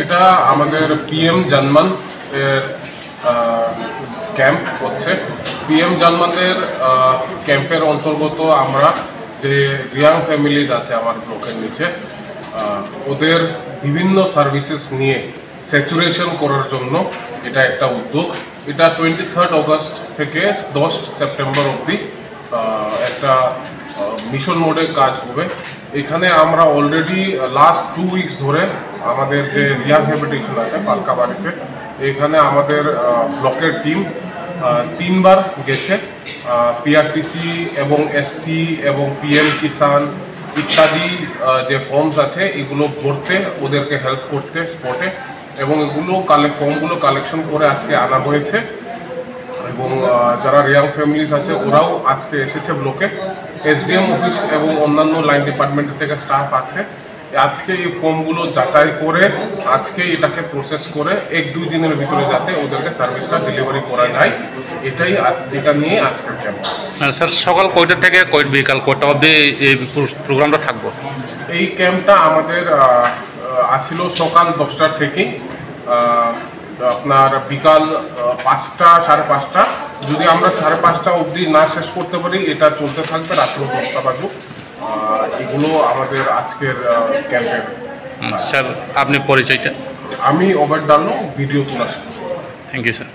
এটা আমাদের পিএম জনমন এর ক্যাম্প হচ্ছে। পিএম জনমনের ক্যাম্পের অন্তর্গত আমরা যে রিয়াং ফ্যামিলিজ আছে আমার ব্লকের নিচে, ওদের বিভিন্ন সার্ভিসেস নিয়ে স্যাচুরেশন করার জন্য এটা একটা উদ্যোগ। এটা 23 অগস্ট থেকে 10 সেপ্টেম্বর অবধি একটা মিশন মোডে কাজ হবে। এখানে আমরা অলরেডি লাস্ট 2 উইকস ধরে আমাদের যে রিয়াং হ্যাবিটেশন আছে পালকাবাড়িতে, এখানে আমাদের ব্লকের টিম 3 বার গেছে। পিআরটিসি এবং এসটি এবং পিএম কিষাণ ইত্যাদি যে ফর্মস আছে এগুলো ভরতে, ওদেরকে হেল্প করতে স্পটে, এবং এগুলো ফর্মগুলো কালেকশন করে আজকে আনা হয়েছে। এবং যারা রিয়াং ফ্যামিলিজ আছে ওরাও আজকে এসেছে ব্লকে। এসডিএম অফিস এবং অন্যান্য লাইন ডিপার্টমেন্ট থেকে স্টাফ আছে। আজকে এই ফর্মগুলো যাচাই করে আজকে এটাকে প্রসেস করে 1-2 দিনের ভিতরে যাতে ওদেরকে সার্ভিসটা ডেলিভারি করা যায়, এটা নিয়ে আজকের ক্যাম্প। স্যার, সকাল কয়টা থেকে বিকাল কয়টা অবধি এই প্রোগ্রামটা থাকবো? এই ক্যাম্পটা আমাদের আছিল সকাল 10টার থেকে আপনার বিকাল 5টা 5:30। যদি আমরা 5:30 অবধি না শেষ করতে পারি এটা চলতে থাকবে রাত্র 10টা বাজুক। এগুলো আমাদের আজকের ক্যাম্পের। স্যার, আপনি পরিচয়টা? আমি ওভার ডালো, ভিডিও তোলা। Thank you sir.